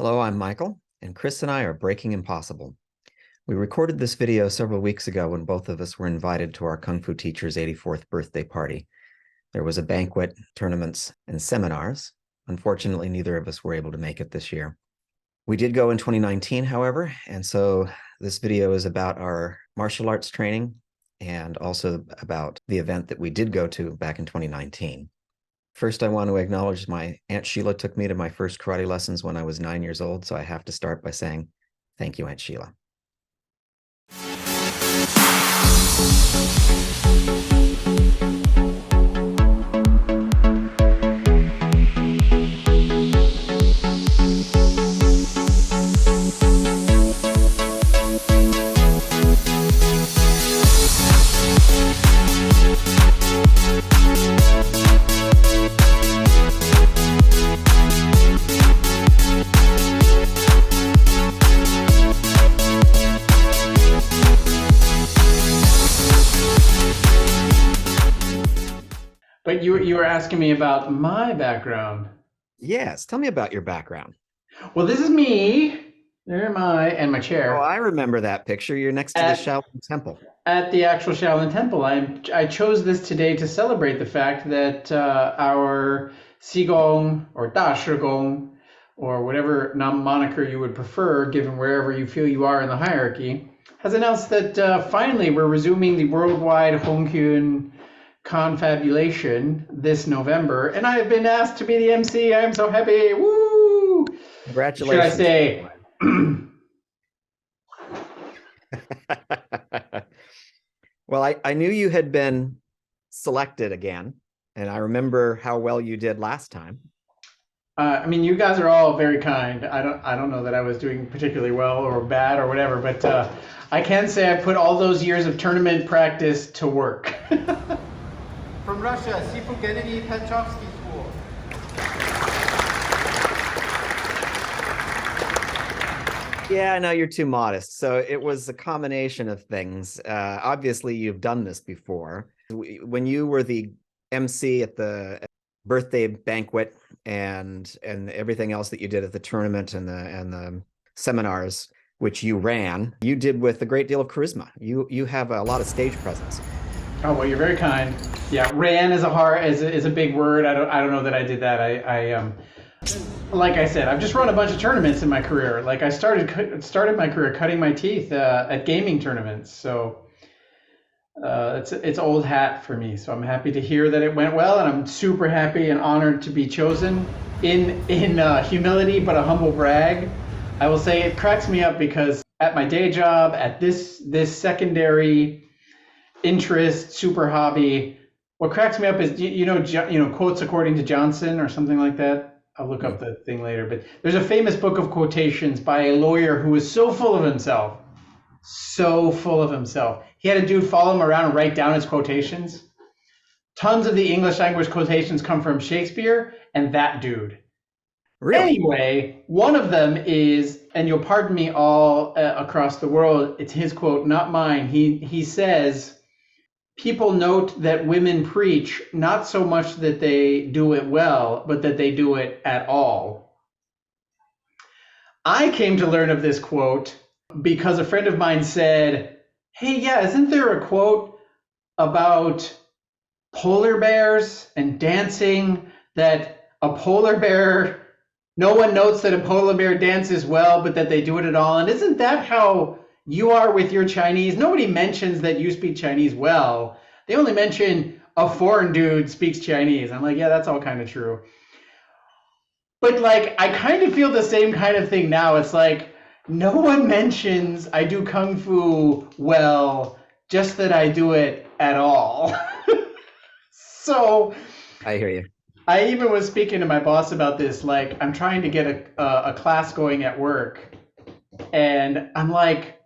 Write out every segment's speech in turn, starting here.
Hello, I'm Michael, and Chris and I are Breaking Impossible. We recorded this video several weeks ago when both of us were invited to our Kung Fu teacher's 84th birthday party. There was a banquet, tournaments, and seminars. Unfortunately, neither of us were able to make it this year. We did go in 2019, however, and so this video is about our martial arts training and also about the event that we did go to back in 2019. First, I want to acknowledge my Aunt Sheila took me to my first karate lessons when I was 9 years old, so I have to start by saying thank you, Aunt Sheila. But you were asking me about my background. Yes, tell me about your background. Well, this is me. There am I, and my Oh, chair I remember that picture. You're next to the at Shaolin Temple. at the actual Shaolin Temple. I chose this today to celebrate the fact that our Qigong or Da Shigong or whatever moniker you would prefer, given wherever you feel you are in the hierarchy, has announced that finally we're resuming the worldwide Hongkyun confabulation this November, and I have been asked to be the MC. I am so happy. Woo! Should I Congratulations. say? Well, I knew you had been selected again, and I remember how well you did last time. I mean, you guys are all very kind. I don't know that I was doing particularly well or bad or whatever, but I can say I put all those years of tournament practice to work. From Russia, Sifu Gennady Petrovsky School. Yeah, I know you're too modest. So it was a combination of things. Obviously, you've done this before. When you were the MC at the birthday banquet and everything else that you did at the tournament and the seminars, which you ran, you did with a great deal of charisma. You have a lot of stage presence. Oh well, you're very kind. Yeah, ran is a big word. I don't know that I did that. I like I said, I've just run a bunch of tournaments in my career. Like I started my career cutting my teeth at gaming tournaments. So it's old hat for me. So I'm happy to hear that it went well, and I'm super happy and honored to be chosen. In humility, but a humble brag, I will say it cracks me up because at my day job, at this secondary interest, super hobby, what cracks me up is you know quotes according to Johnson or something like that. I'll look up the thing later, but there's a famous book of quotations by a lawyer who was so full of himself. He had a dude follow him around and write down his quotations. Tons of the English language quotations come from Shakespeare and that dude. Really? Anyway, one of them is, and you'll pardon me all across the world, it's his quote, not mine. He says, people note that women preach not so much that they do it well, but that they do it at all. I came to learn of this quote because a friend of mine said, hey, yeah, isn't there a quote about polar bears and dancing that a polar bear, no one notes that a polar bear dances well, but that they do it at all? And isn't that how you are with your Chinese? Nobody mentions that you speak Chinese well. They only mention a foreign dude speaks Chinese. I'm like, yeah, that's all kind of true. But like, I kind of feel the same kind of thing now. It's like, no one mentions I do Kung Fu well, just that I do it at all. So I hear you. I even was speaking to my boss about this. Like, I'm trying to get a class going at work. And I'm like,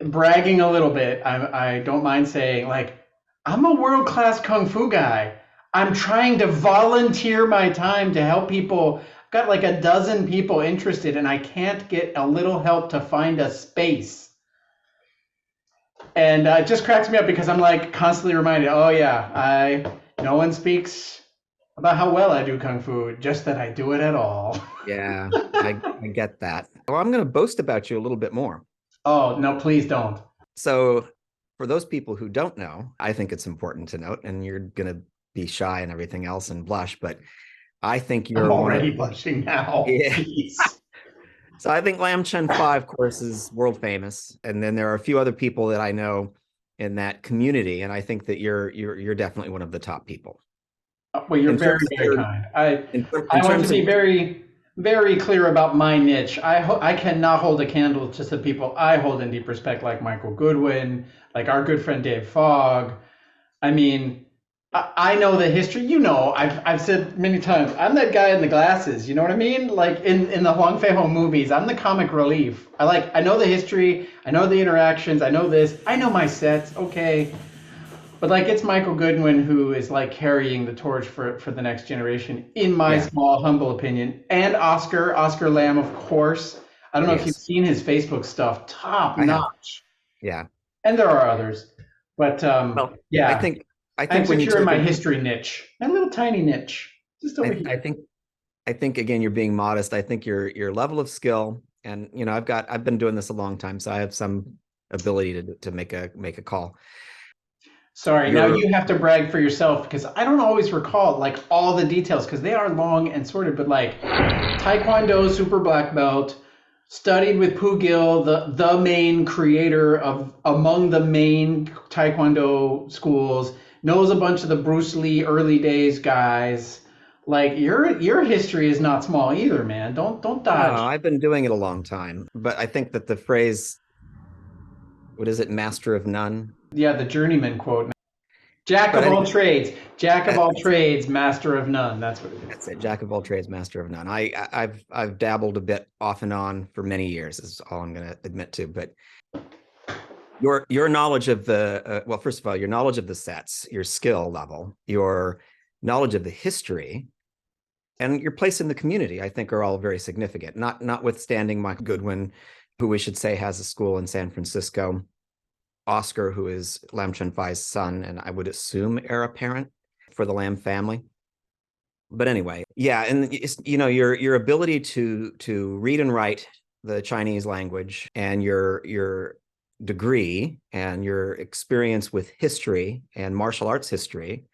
bragging a little bit. I don't mind saying, like, I'm a world-class Kung Fu guy. I'm trying to volunteer my time to help people. I've got like a dozen people interested, and I can't get a little help to find a space. And it just cracks me up because I'm like constantly reminded, oh yeah, no one speaks about how well I do kung fu, just that I do it at all. Yeah, I get that. Well, I'm going to boast about you a little bit more. Oh, no, please don't. So, for those people who don't know, I think it's important to note, and you're going to be shy and everything else and blush, but I think I'm you're one of, already blushing now. yeah. Jeez. So I think Lam Chen 5 course is world famous, and then there are a few other people that I know in that community, and I think that you're definitely one of the top people. Well, you're In very, terms of very your kind. I in I want to terms of be very, very clear about my niche. I cannot hold a candle to the people I hold in deep respect, like Michael Goodwin, like our good friend Dave Fogg. I mean, I know the history. You know, I've said many times, I'm that guy in the glasses. You know what I mean? Like in the Huang Fei Ho movies, I'm the comic relief. I know the history. I know the interactions. I know this. I know my sets. Okay. But like it's Michael Goodwin who is like carrying the torch for the next generation, in my yeah, small humble opinion. And Oscar Lamb, of course. I don't know if you've yes, seen his Facebook stuff, top I have. notch. Yeah. And there are others, but Well, I yeah, think I I'm think when you secure in take my a history niche, my little tiny niche, just over I here. think I think again you're being modest. I think your level of skill, and I've been doing this a long time, so I have some ability to make a call. Sorry, now You're you have to brag for yourself because I don't always recall like all the details because they are long and sorted, but like Taekwondo super black belt, studied with Pu Gil, the main creator of among the main Taekwondo schools, knows a bunch of the Bruce Lee early days guys. Like your history is not small either, man. Don't No, dodge. I've been doing it a long time, but I think that the phrase, what is it, master of none? Yeah, the journeyman quote. Jack But of all anyway, trades, jack of all that's it. trades, master of none. That's what it is. That's it. Jack of all trades, master of none. I've dabbled a bit off and on for many years, is all I'm going to admit to. But your knowledge of the well, first of all, your knowledge of the sets, your skill level, your knowledge of the history, and your place in the community, I think, are all very significant. Notwithstanding Mike Goodwin, who we should say has a school in San Francisco, Oscar, who is Lam Chun Fai's son, and I would assume heir apparent for the Lam family. But anyway, yeah, and your ability to read and write the Chinese language, and your degree and your experience with history and martial arts history,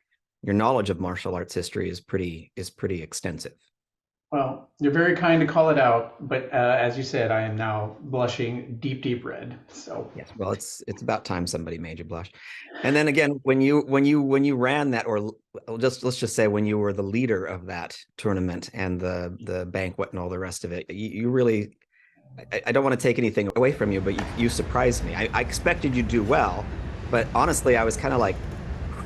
your knowledge of martial arts history is pretty extensive. Well, you're very kind to call it out, but as you said, I am now blushing deep, deep red. So, Yes, well, it's about time somebody made you blush. And then again, when you ran that, or let's just say when you were the leader of that tournament and the banquet and all the rest of it, you really, I don't want to take anything away from you, but you surprised me. I expected you to do well, but honestly, I was kind of like,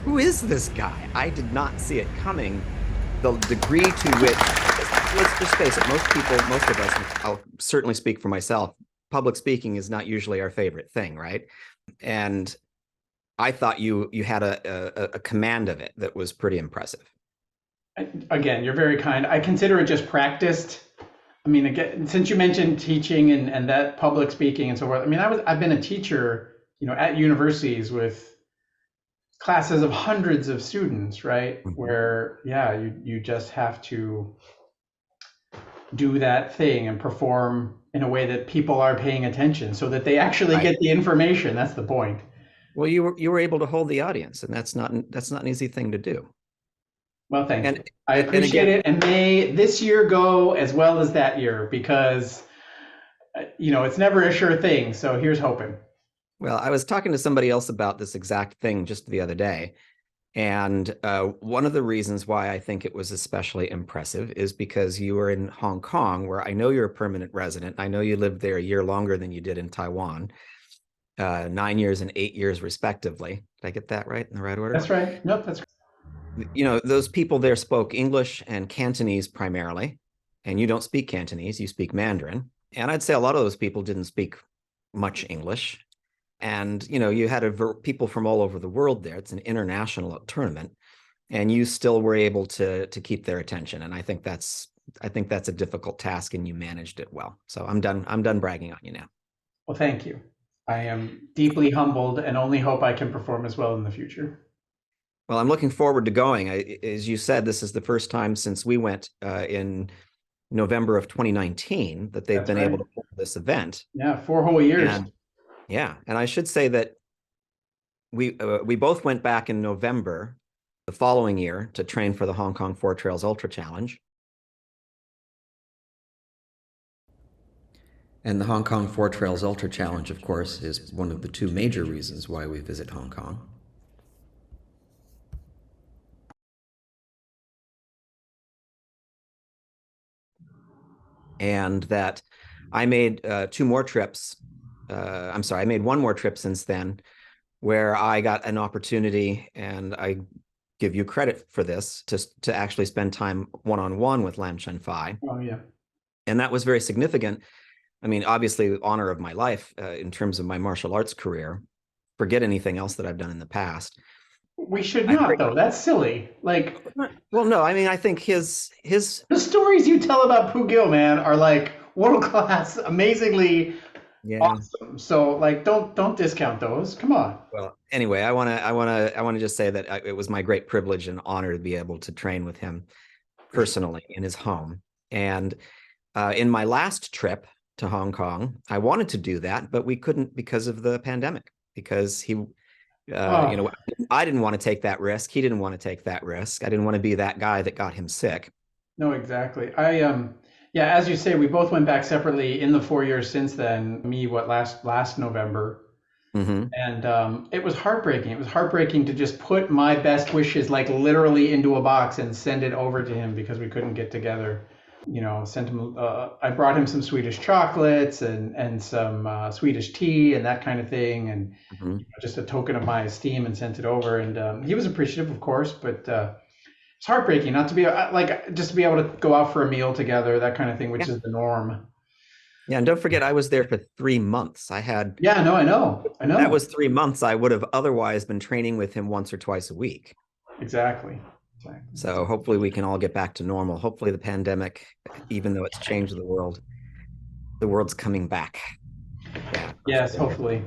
who is this guy? I did not see it coming. The degree to which, let's just face it, most of us, I'll certainly speak for myself, public speaking is not usually our favorite thing, right? And I thought you had a command of it that was pretty impressive. again, you're very kind. I consider it just practiced. I mean, again, since you mentioned teaching and that public speaking and so forth, I mean, I've been a teacher, at universities with classes of hundreds of students, right? Mhm. Where, yeah, you just have to do that thing and perform in a way that people are paying attention so that they actually Right. get the information. That's the point. Well, you were able to hold the audience, and that's not an easy thing to do. Well, thank And you. I and appreciate again, it. And may this year go as well as that year because, it's never a sure thing. So here's hoping. well, I was talking to somebody else about this exact thing just the other day, and one of the reasons why I think it was especially impressive is because you were in Hong Kong, where I know you're a permanent resident. I know you lived there a year longer than you did in Taiwan, 9 years and 8 years respectively. Did I get that right in the right order? That's right. Nope, that's Those people there spoke English and Cantonese primarily, and you don't speak Cantonese, you speak Mandarin. And I'd say a lot of those people didn't speak much English. And you had people from all over the world there. It's an international tournament, and you still were able to keep their attention. And I think that's a difficult task, and you managed it well. So I'm done bragging on you now. well, thank you. I am deeply humbled and only hope I can perform as well in the future. Well, I'm looking forward to going. As you said, this is the first time since we went in November of 2019 that they've That's been able right. to hold this event. Yeah, 4 whole years. And yeah, and I should say that we both went back in November the following year to train for the Hong Kong Four Trails Ultra Challenge. And the Hong Kong Four Trails Ultra Challenge, of course, is one of the two major reasons why we visit Hong Kong. And that I made two more trips. I'm sorry, I made one more trip since then where I got an opportunity, and I give you credit for this, to actually spend time one-on-one with Lam Chen Fai. Oh yeah. And that was very significant. I mean, obviously, the honor of my life in terms of my martial arts career. Forget anything else that I've done in the past. We should not, though. That's silly. Like, Well, no, I mean, I think his the stories you tell about Pu Gil, man, are like world class, amazingly yeah. awesome. So, like, don't discount those. Come on. Well, anyway, I want to just say that it was my great privilege and honor to be able to train with him personally in his home. And in my last trip to Hong Kong, I wanted to do that, but we couldn't because of the pandemic. Because he, Oh, I didn't want to take that risk. He didn't want to take that risk. I didn't want to be that guy that got him sick. no, exactly. Yeah, as you say, we both went back separately in the 4 years since then. Me, what, last November. Mm-hmm. And it was heartbreaking. It was heartbreaking to just put my best wishes like literally into a box and send it over to him because we couldn't get together. You know, sent him. I brought him some Swedish chocolates and some Swedish tea and that kind of thing, and Mm-hmm. just a token of my esteem, and sent it over. And he was appreciative, of course, but it's heartbreaking not to be like just to be able to go out for a meal together, that kind of thing, which Yeah. is the norm. Yeah, and don't forget, I was there for 3 months. Yeah, no, I know, I That know. was 3 months. I would have otherwise been training with him once or twice a week. Exactly. Exactly. So hopefully we can all get back to normal. Hopefully the pandemic, even though it's changed the world's coming back. Yeah. Yes, hopefully.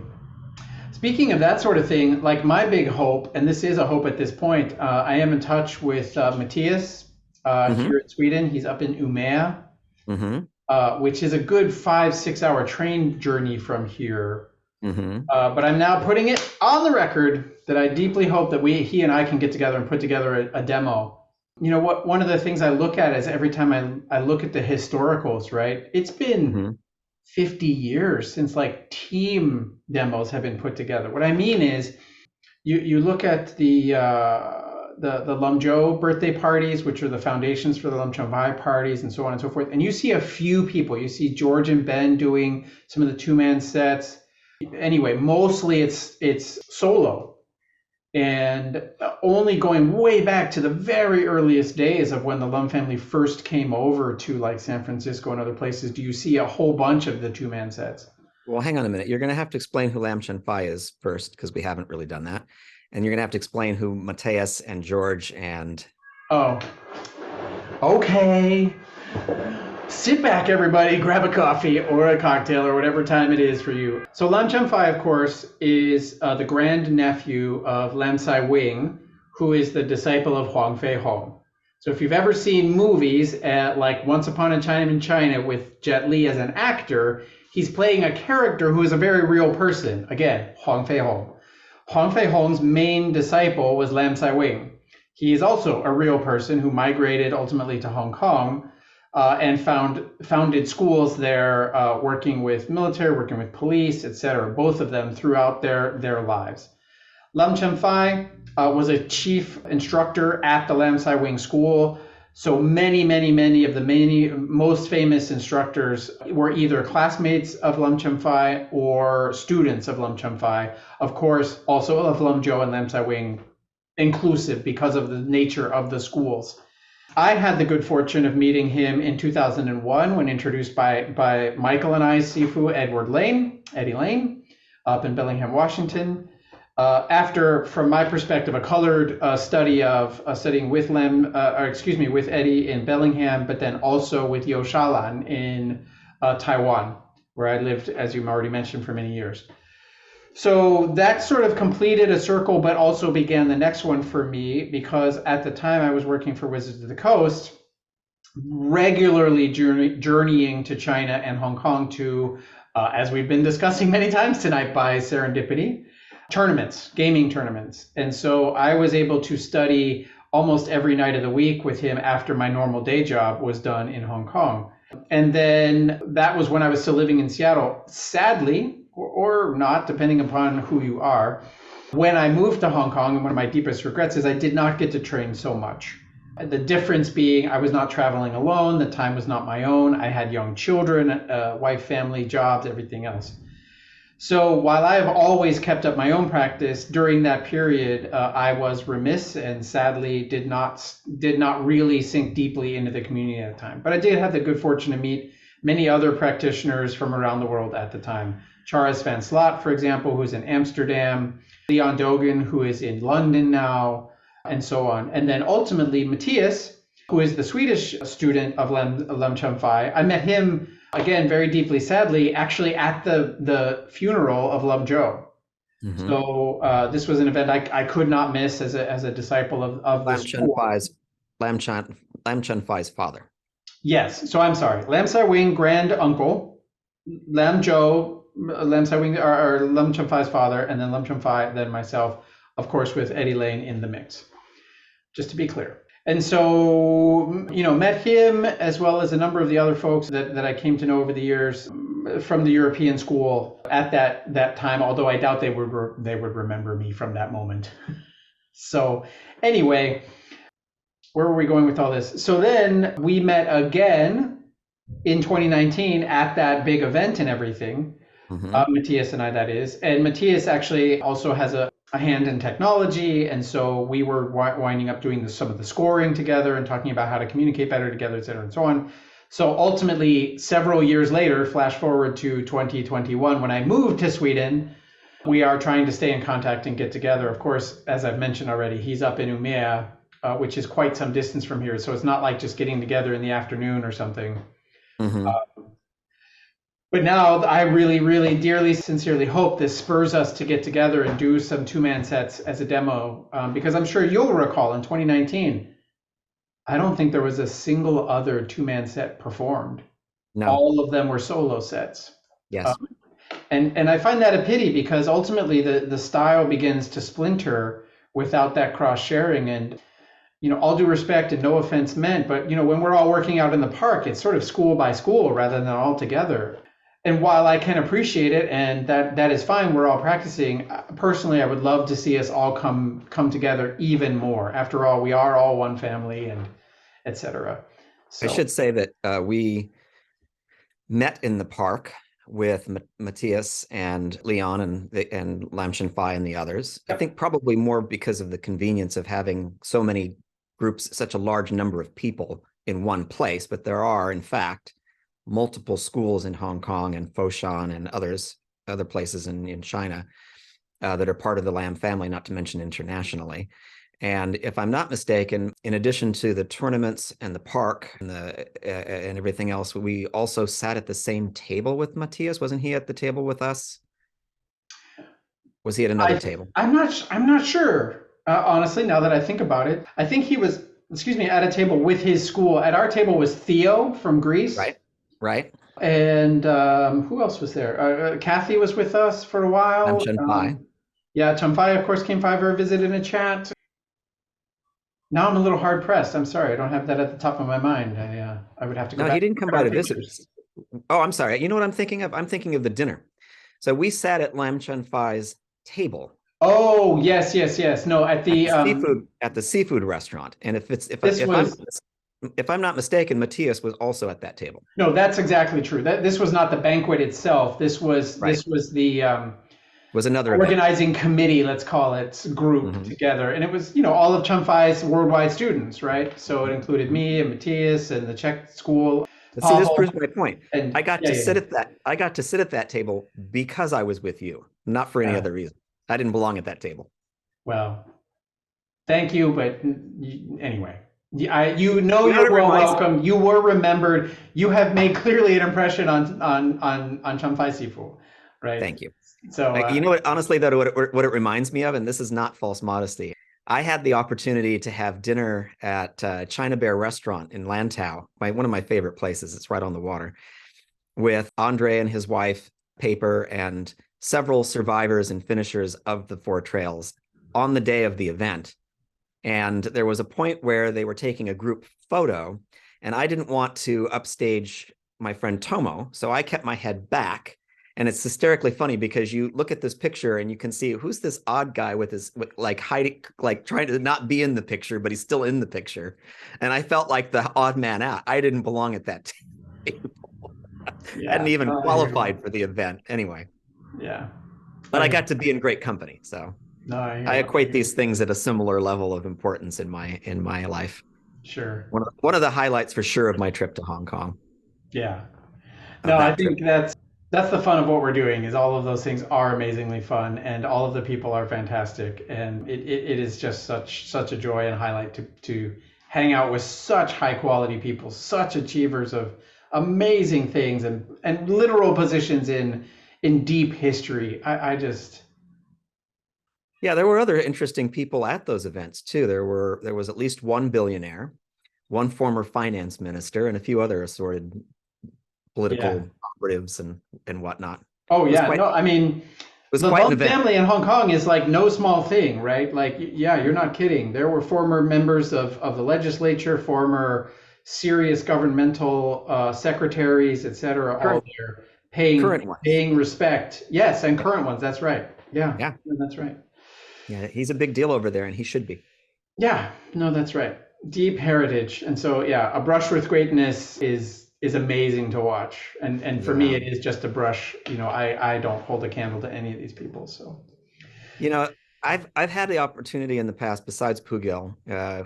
Speaking of that sort of thing, like my big hope, and this is a hope at this point, I am in touch with Matthias Mm-hmm. here in Sweden. He's up in Umeå, Mm-hmm. which is a good 5-6 hour train journey from here. Mm-hmm. But I'm now putting it on the record that I deeply hope that he and I can get together and put together a demo. You know what? One of the things I look at is every time I look at the historicals, right? It's been Mm-hmm. 50 years since like team demos have been put together. What I mean is you look at the Lum Zhou birthday parties, which are the foundations for the Lum Chum Vai parties, and so on and so forth. And you see a few people. You see George and Ben doing some of the two-man sets. Anyway, mostly it's solo. And only going way back to the very earliest days of when the Lum family first came over to like San Francisco and other places, do you see a whole bunch of the two-man sets. Well, hang on a minute. You're going to have to explain who Lam Chen Fai is first, because we haven't really done that. And you're going to have to explain who Mateus and George and... Oh, okay. Sit back, everybody, grab a coffee or a cocktail or whatever time it is for you. So Lam Chum Fai, of course, is the grandnephew of Lam Sai Wing, who is the disciple of Huang Fei Hong. So if you've ever seen movies like Once Upon a Time in China with Jet Li as an actor, he's playing a character who is a very real person. Again, Huang Fei Hong. Huang Fei Hong's main disciple was Lam Sai Wing. He is also a real person who migrated ultimately to Hong Kong and founded schools there, working with military, working with police, etc. Both of them throughout their lives. Lam Chum Fai was a chief instructor at the Lam Sai Wing School. So many of the most famous instructors were either classmates of Lam Chum Fai or students of Lam Chum Fai. Of course, also of Lum Zhou and Lam Sai Wing inclusive because of the nature of the schools. I had the good fortune of meeting him in 2001 when introduced by Michael and I's Sifu Eddie Lane, up in Bellingham, Washington. After, from my perspective, a colored studying with with Eddie in Bellingham, but then also with Yo Shalan in Taiwan, where I lived, as you already mentioned, for many years. So that sort of completed a circle, but also began the next one for me because at the time I was working for Wizards of the Coast, regularly journeying to China and Hong Kong to, as we've been discussing many times tonight by serendipity, tournaments, gaming tournaments. And so I was able to study almost every night of the week with him after my normal day job was done in Hong Kong. And then that was when I was still living in Seattle. Sadly, or not, depending upon who you are, when I moved to Hong Kong, and one of my deepest regrets is I did not get to train so much. The difference being I was not traveling alone, the time was not my own, I had young children, wife, family, jobs, everything else. So while I have always kept up my own practice, during that period, I was remiss and sadly did not really sink deeply into the community at the time. But I did have the good fortune to meet many other practitioners from around the world at the time. Charis van Slot, for example, who's in Amsterdam, Leon Dogan, who is in London now, and so on. And then ultimately Matthias, who is the Swedish student of Lam Chum Phai. I met him, again, very deeply, sadly, actually at the funeral of Lam Zhou. Mm-hmm. So this was an event I could not miss as a disciple of Lam Chun Phai's father. Yes. So I'm sorry. Lam Sai Wing, grand uncle, Lam Zhou, Lam Sai Wing, or Lam Chun Phai's father, and then Lam Chun Phai, then myself, of course, with Eddie Lane in the mix, just to be clear. And so, met him as well as a number of the other folks that I came to know over the years from the European school at that time, although I doubt they would remember me from that moment. So anyway, where were we going with all this? So then we met again in 2019 at that big event and everything, Matthias and I, that is. And Matthias actually also has a hand in technology, and so we were winding up doing some of the scoring together and talking about how to communicate better together, et cetera, and so on. So ultimately, several years later, flash forward to 2021, when I moved to Sweden, we are trying to stay in contact and get together. Of course, as I've mentioned already, he's up in Umeå, which is quite some distance from here. So it's not like just getting together in the afternoon or something. Mm-hmm. But now I really, really dearly, sincerely hope this spurs us to get together and do some two-man sets as a demo, because I'm sure you'll recall in 2019, I don't think there was a single other two-man set performed. No. All of them were solo sets. Yes. And I find that a pity because ultimately the style begins to splinter without that cross-sharing. And, all due respect and no offense meant, but, when we're all working out in the park, it's sort of school by school rather than all together. And while I can appreciate it, and that is fine, we're all practicing, personally, I would love to see us all come together even more. After all, we are all one family, and et cetera. So. I should say that we met in the park with Matthias and Leon and Lam Chun Phai and the others. Yep. I think probably more because of the convenience of having so many groups, such a large number of people in one place, but there are, in fact, multiple schools in Hong Kong and Foshan and other places in China that are part of the Lam family, not to mention internationally. And if I'm not mistaken, in addition to the tournaments and the park and and everything else, we also sat at the same table with Matthias. Wasn't he at the table with us? Was he at another table? I'm not sure. Honestly, now that I think about it, I think he was, at a table with his school. At our table was Theo from Greece. Right. And who else was there? Kathy was with us for a while. Lam Chun Phai. Yeah, Chun Phai, of course, came by for a visit in a chat. Now I'm a little hard pressed. I'm sorry, I don't have that at the top of my mind. I would have to go back. No, he didn't come by to visit. Oh, I'm sorry. You know what I'm thinking of? I'm thinking of the dinner. So we sat at Lam Chun Phai's table. Oh, yes. No, at the seafood restaurant. And if I'm not mistaken, Matthias was also at that table. No, that's exactly true. This was not the banquet itself. This was the was another organizing committee, let's call it, group together. And it was, all of Chun Phai's worldwide students, right? So it included me and Matthias and the Czech school. See, this proves my point. And I got to sit at that table because I was with you, not for any other reason. I didn't belong at that table. Well, thank you, but anyway. You're welcome. You were remembered. You have made clearly an impression on Chun Phai Sifu, right? Thank you. So You know what, honestly, though, what it reminds me of, and this is not false modesty. I had the opportunity to have dinner at China Bear Restaurant in Lantau, one of my favorite places. It's right on the water, with Andre and his wife, Paper, and several survivors and finishers of the Four Trails on the day of the event. And there was a point where they were taking a group photo, and I didn't want to upstage my friend Tomo, so I kept my head back. And it's hysterically funny because you look at this picture and you can see who's this odd guy with like hiding, like trying to not be in the picture, but he's still in the picture. And I felt like the odd man out. I didn't belong at that table. yeah, Hadn't even qualified for the event anyway. Yeah. But I got to be in great company. So no, I equate these things at a similar level of importance in my life. Sure. One of the highlights for sure of my trip to Hong Kong. Yeah. No, I think that's the fun of what we're doing is all of those things are amazingly fun and all of the people are fantastic. And it is just such a joy and highlight to hang out with such high quality people, such achievers of amazing things and literal positions in deep history. I just Yeah, there were other interesting people at those events too. There was at least one billionaire, one former finance minister, and a few other assorted political operatives and whatnot. Oh yeah, no, I mean, was the quite an Lum event. family in Hong Kong is like no small thing, right? Like, yeah, you're not kidding. There were former members of the legislature, former serious governmental secretaries, etc., all there paying respect. Yes, and current ones. That's right. Yeah, Yeah, that's right. yeah, he's a big deal over there, and he should be. Yeah, no, that's right. Deep heritage, and so yeah, A Brush with Greatness is amazing to watch, and for me, it is just a brush. You know, I don't hold a candle to any of these people, so. You know, I've had the opportunity in the past, besides Pugil,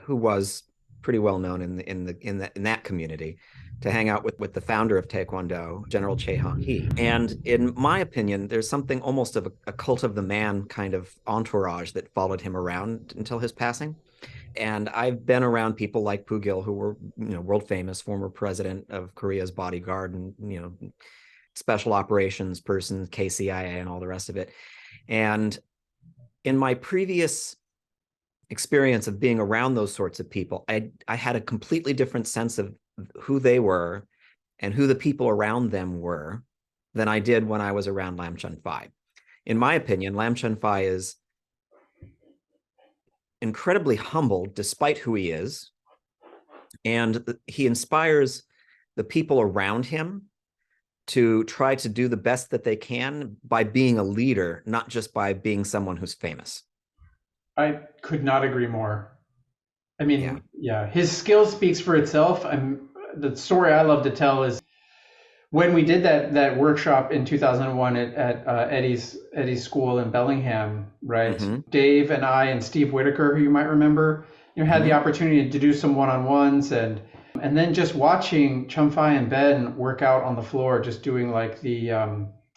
who was pretty well known in that community, to hang out with the founder of Taekwondo, General Che Hong Hee. And in my opinion, there's something almost of a cult of the man kind of entourage that followed him around until his passing. And I've been around people like Pugil, who were, world famous, former president of Korea's bodyguard and, special operations person, KCIA and all the rest of it. And in my previous experience of being around those sorts of people, I had a completely different sense of who they were and who the people around them were than I did when I was around Lam Chun Fai. In my opinion, Lam Chun Fai is incredibly humble despite who he is, and he inspires the people around him to try to do the best that they can by being a leader, not just by being someone who's famous. I could not agree more. I mean, yeah, his skill speaks for itself. The story I love to tell is when we did that workshop in 2001 at Eddie's school in Bellingham, right? Mm-hmm. Dave and I and Steve Whitaker, who you might remember, had the opportunity to do some one-on-ones and then just watching Chun Fai and Ben work out on the floor, just doing like the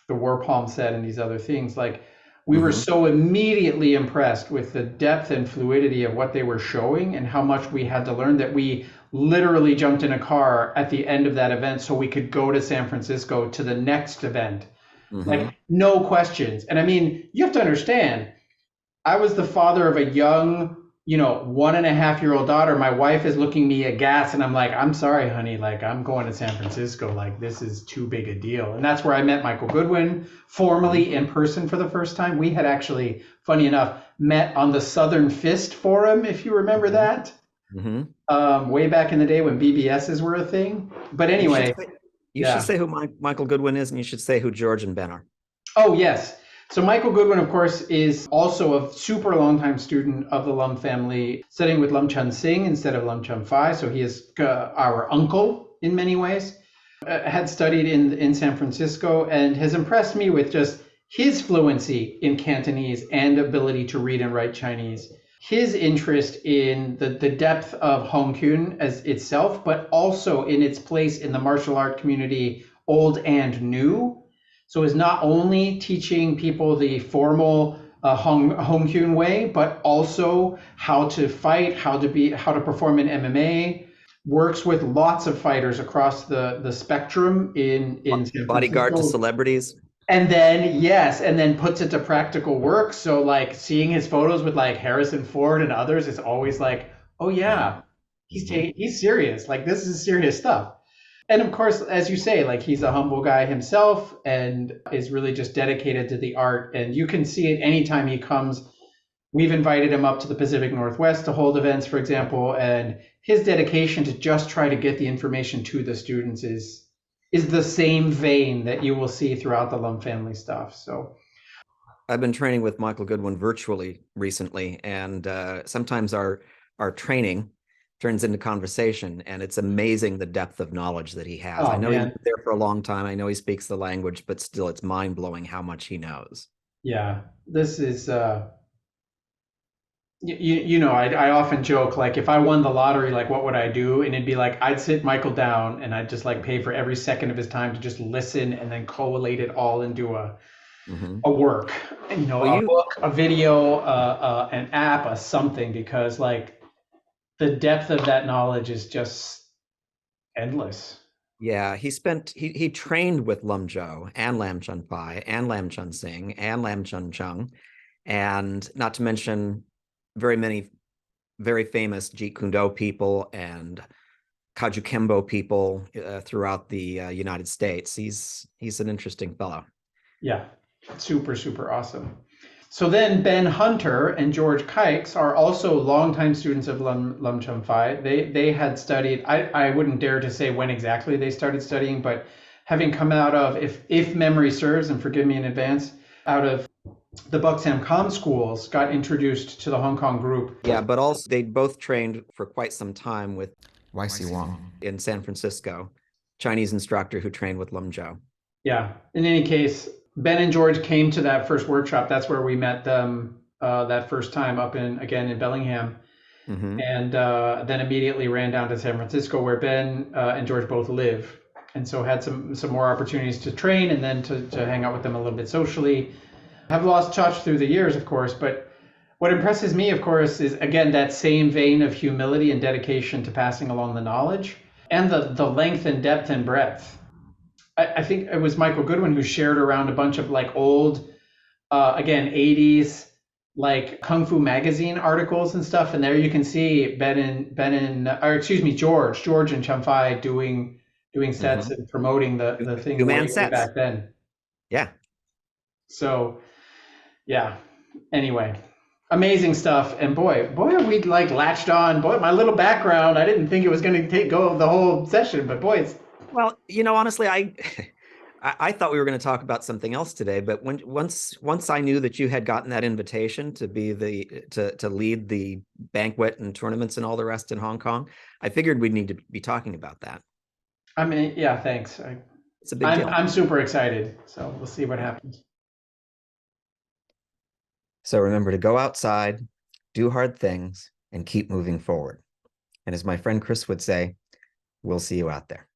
war palm set and these other things. Like we were so immediately impressed with the depth and fluidity of what they were showing and how much we had to learn that we literally jumped in a car at the end of that event so we could go to San Francisco to the next event. Like no questions. And I mean, you have to understand, I was the father of a young, 1.5-year-old daughter. My wife is looking me aghast and I'm like, I'm sorry, honey, like I'm going to San Francisco. Like this is too big a deal. And that's where I met Michael Goodwin formally in person for the first time. We had actually, funny enough, met on the Southern Fist Forum, if you remember that. Way back in the day when BBSs were a thing. But anyway. You should say who Michael Goodwin is, and you should say who George and Ben are. Oh, yes. So Michael Goodwin, of course, is also a super long-time student of the Lum family, studying with Lum Chun Sing instead of Lum Chun Fai. So he is our uncle in many ways. Had studied in San Francisco and has impressed me with just his fluency in Cantonese and ability to read and write Chinese. His interest in the depth of Hong Kong as itself, but also in its place in the martial art community, old and new. So is not only teaching people the formal Hong Kong way, but also how to fight, how to perform in MMA. Works with lots of fighters across the spectrum in San bodyguard to celebrities. And then, yes, and then puts it to practical work. So, like, seeing his photos with like Harrison Ford and others is always like, oh Yeah. yeah, Mhm. he's serious. Like, this is serious stuff. And of course, as you say, like, he's a humble guy himself and is really just dedicated to the art. And you can see it anytime he comes. We've invited him up to the Pacific Northwest to hold events, for example, and his dedication to just try to get the information to the students is the same vein that you will see throughout the Lum family stuff. So I've been training with Michael Goodwin virtually recently, and sometimes our training turns into conversation, and it's amazing the depth of knowledge that he has. I oh know he lived man, there for a long time. I know he speaks the language, but still, it's mind blowing how much he knows. yeah, this is you know, I often joke like if I won the lottery, like what would I do? And it'd be like I'd sit Michael down and I'd just like pay for every second of his time to just listen and then collate it all into Hmm. a work, you know, Well, a you, book, a video, an app, a something, because like the depth of that knowledge is just endless. yeah, he trained with Lum Zhou and Lam Chun Pai and Lam Chun Sing and Lam Chun Chung, and not to mention very many very famous Jeet Kune Do people and Kaju Kembo people throughout the United States. He's an interesting fellow. Yeah, super, super awesome. So then Ben Hunter and George Kikes are also longtime students of Lum Chum Phai. They had studied, I wouldn't dare to say when exactly they started studying, but having come out of, if memory serves, and forgive me in advance, out of the Buxham Com schools, got introduced to the Hong Kong group. Yeah, but also they both trained for quite some time with YC Wong. in San Francisco, Chinese instructor who trained with Lum Zhou. Yeah. In any case, Ben and George came to that first workshop. That's where we met them that first time up in again in Bellingham, Hmm. and then immediately ran down to San Francisco, where Ben and George both live, and so had some more opportunities to train and then to hang out with them a little bit socially. Have lost touch through the years, of course, but what impresses me, of course, is again that same vein of humility and dedication to passing along the knowledge and the length and depth and breadth. I think it was Michael Goodwin who shared around a bunch of like old, again, 80s like Kung Fu magazine articles and stuff. And there you can see or excuse me, George and Chamfai doing sets Hmm. and promoting the thing Two-man way sets. back then. Yeah. So yeah. Anyway, amazing stuff. And boy, are we like latched on. Boy, my little background, I didn't think it was going to go the whole session, but boy, it's Well, honestly, I thought we were going to talk about something else today, but once I knew that you had gotten that invitation to be to lead the banquet and tournaments and all the rest in Hong Kong, I figured we'd need to be talking about that. I mean, yeah, thanks. It's a big deal. I'm super excited. So we'll see what happens. So remember to go outside, do hard things, and keep moving forward. And as my friend Chris would say, we'll see you out there.